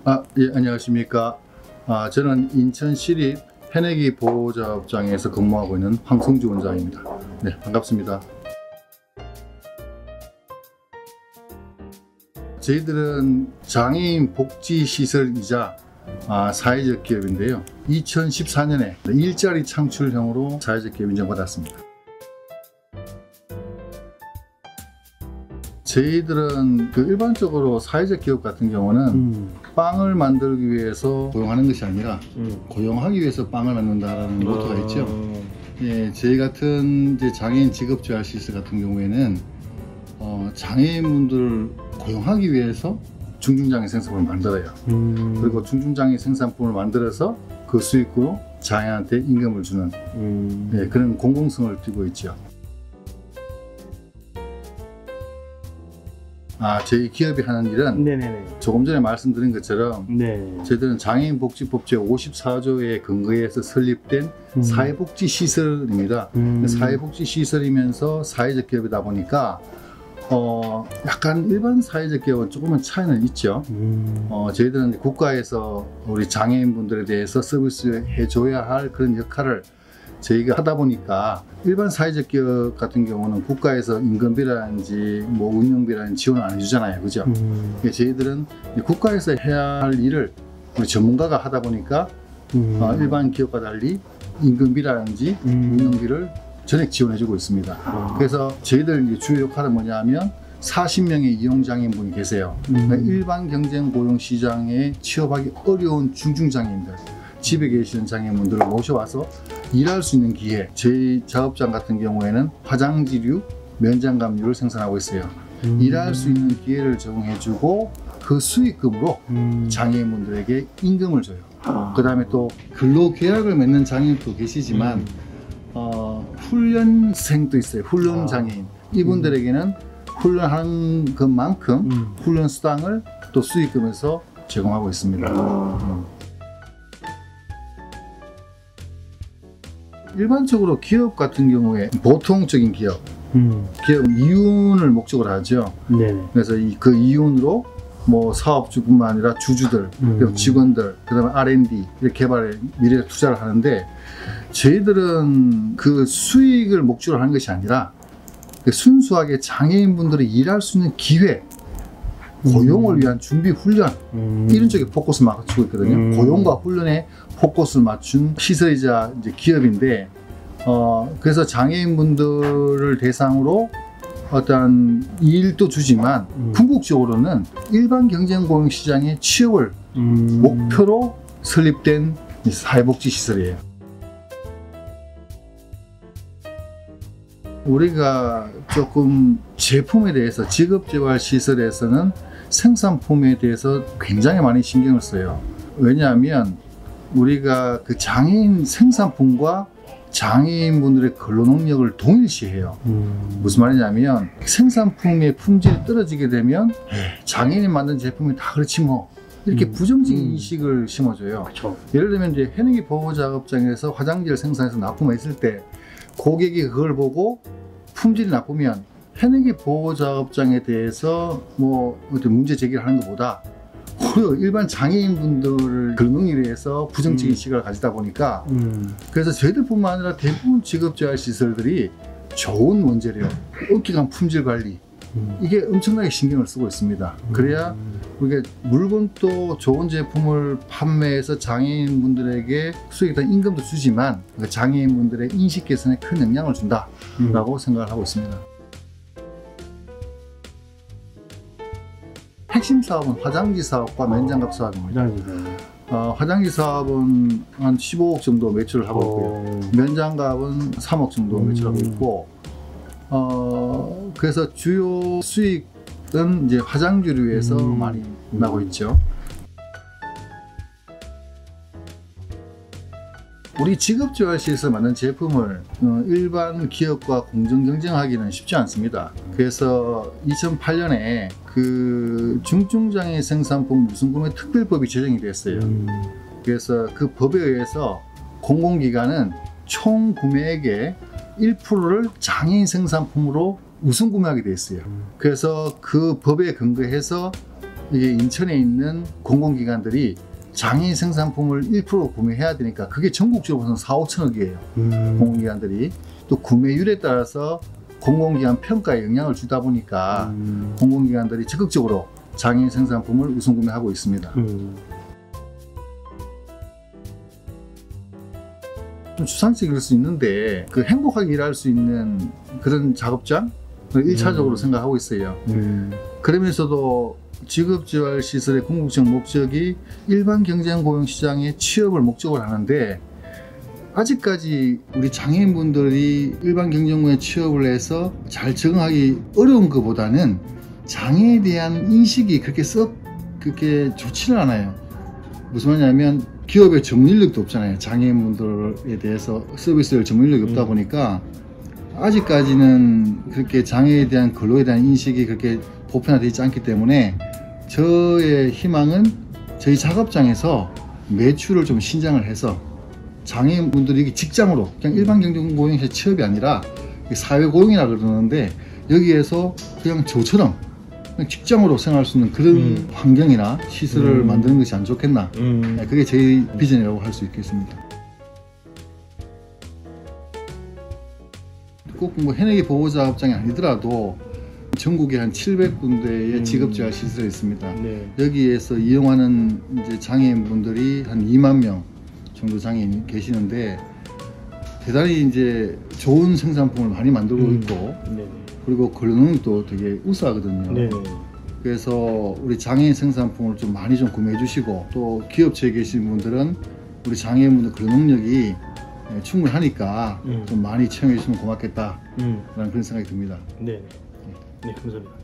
예, 안녕하십니까. 저는 인천시립 새내기 보호자업장에서 근무하고 있는 황성주 원장입니다. 네, 반갑습니다. 저희들은 장애인 복지시설이자 사회적 기업인데요. 2014년에 일자리 창출형으로 사회적 기업 인정받았습니다. 저희들은 일반적으로 사회적 기업 같은 경우는 빵을 만들기 위해서 고용하는 것이 아니라 고용하기 위해서 빵을 만든다라는 모토가 있죠. 예, 저희 같은 장애인 직업재활시설 같은 경우에는 장애인분들을 고용하기 위해서 중증장애 생산품을 만들어요. 그리고 중증장애 생산품을 만들어서 그 수익으로 장애인한테 임금을 주는 예, 그런 공공성을 띠고 있죠. 저희 기업이 하는 일은 네네네. 조금 전에 말씀드린 것처럼 저희들은 장애인복지법 제54조에 근거해서 설립된 사회복지시설입니다. 사회복지시설이면서 사회적 기업이다 보니까 약간 일반 사회적 기업은 조금은 차이는 있죠. 저희들은 국가에서 우리 장애인분들에 대해서 서비스 해줘야 할 그런 역할을 저희가 하다 보니까 일반 사회적 기업 같은 경우는 국가에서 임금비라든지 운영비라든지 지원을 안 해주잖아요. 그죠? 저희들은 국가에서 해야 할 일을 우리 전문가가 하다 보니까 일반 기업과 달리 임금비라든지 운영비를 전액 지원해주고 있습니다. 그래서 저희들 주요 역할은 뭐냐면 40명의 이용장애인분이 계세요. 그러니까 일반 경쟁 고용 시장에 취업하기 어려운 중증장애인들, 집에 계시는 장애인분들을 모셔와서 일할 수 있는 기회, 저희 작업장 같은 경우에는 화장지류, 면장갑류를 생산하고 있어요. 일할 수 있는 기회를 제공해주고 그 수익금으로 장애인분들에게 임금을 줘요. 그 다음에 또 근로계약을 맺는 장애인도 계시지만 훈련생도 있어요. 훈련장애인. 이분들에게는 훈련하는 것만큼 훈련 수당을 또 수익금에서 제공하고 있습니다. 일반적으로 기업 같은 경우에 보통적인 기업은 이윤을 목적으로 하죠. 그래서 그 이윤으로 사업주뿐만 아니라 주주들, 그리고 직원들, 그 다음에 R&D, 개발에 미래 투자를 하는데 저희들은 그 수익을 목적으로 하는 것이 아니라 순수하게 장애인분들이 일할 수 있는 기회, 고용을 위한 준비 훈련 이런 쪽에 포커스를 맞추고 있거든요. 고용과 훈련에 포커스를 맞춘 시설이자 기업인데 그래서 장애인분들을 대상으로 어떤 일도 주지만 궁극적으로는 일반 경쟁 고용 시장의 취업을 목표로 설립된 사회복지 시설이에요. 우리가 조금 제품에 대해서 직업재활시설에서는 생산품에 대해서 굉장히 많이 신경을 써요. 왜냐하면 우리가 그 장애인 생산품과 장애인분들의 근로능력을 동일시해요. 무슨 말이냐면 생산품의 품질이 떨어지게 되면 장애인이 만든 제품이 다 그렇지 뭐 이렇게 부정적인 인식을 심어줘요. 예를 들면 이제 새내기 보호작업장에서 화장지를 생산해서 납품했을 때 고객이 그걸 보고 품질이 나쁘면 새내기 보호작업장에 대해서 문제 제기를 하는 것보다 오히려 일반 장애인분들을 근로능력에 대해서 부정적인 시각을 가지다 보니까 그래서 저희들뿐만 아니라 대부분 직업재활시설들이 좋은 원재료, 엄격한 품질 관리 이게 엄청나게 신경을 쓰고 있습니다. 그래야 우리가 물건도 좋은 제품을 판매해서 장애인분들에게 수익에 대한 임금도 주지만 장애인분들의 인식 개선에 큰 영향을 준다라고 생각을 하고 있습니다. 핵심 사업은 화장지 사업과 면장갑 사업입니다. 화장지 사업은 한 15억 정도 매출을 하고 있고요. 면장갑은 3억 정도 매출하고 있고 그래서 주요 수익은 이제 화장지류에서 많이 나고 있죠. 우리 직업재활시에서 만든 제품을 일반 기업과 공정 경쟁하기는 쉽지 않습니다. 그래서 2008년에 그 중증장애 생산품 우선구매 특별법이 제정이 됐어요. 그래서 그 법에 의해서 공공기관은 총 구매액의 1%를 장애인 생산품으로 우선 구매하게 돼 있어요. 그래서 그 법에 근거해서 이게 인천에 있는 공공기관들이 장애인 생산품을 1% 구매해야 되니까 그게 전국적으로는 4, 5천억이에요. 공공기관들이. 또 구매율에 따라서 공공기관 평가에 영향을 주다 보니까 공공기관들이 적극적으로 장애인 생산품을 우선 구매하고 있습니다. 좀 추상적일 수 있는데 그 행복하게 일할 수 있는 그런 작업장 1차적으로 생각하고 있어요. 그러면서도 직업재활시설의 궁극적 목적이 일반 경쟁 고용시장의 취업을 목적으로 하는데 아직까지 우리 장애인분들이 일반 경쟁고에 취업을 해서 잘 적응하기 어려운 것보다는 장애에 대한 인식이 그렇게 좋지는 않아요. 무슨 말이냐면 기업에 전문 인력도 없잖아요. 장애인분들에 대해서 서비스를 전문 인력이 없다 보니까 아직까지는 그렇게 장애에 대한 근로에 대한 인식이 그렇게 보편화되어 있지 않기 때문에 저의 희망은 저희 작업장에서 매출을 좀 신장을 해서 장애인분들이 직장으로 그냥 일반 경쟁 고용에서 취업이 아니라 사회 고용이라 그러는데 여기에서 그냥 저처럼 그냥 직장으로 생활할 수 있는 그런 환경이나 시설을 만드는 것이 안 좋겠나. 그게 제 비전이라고 할 수 있겠습니다. 꼭 뭐 해내기 보호자업장이 아니더라도 전국에 한 700군데의 직업재활 시설이 있습니다. 여기에서 이용하는 이제 장애인분들이 한 2만 명 정도 장애인이 계시는데 대단히 이제 좋은 생산품을 많이 만들고 있고 그리고 근로능력도 되게 우수하거든요. 그래서 우리 장애인 생산품을 좀 많이 좀 구매해 주시고 또 기업체에 계신 분들은 우리 장애인분들 근로능력이 충분하니까 좀 많이 채용해 주시면 고맙겠다 라는 그런 생각이 듭니다. 네, 감사합니다.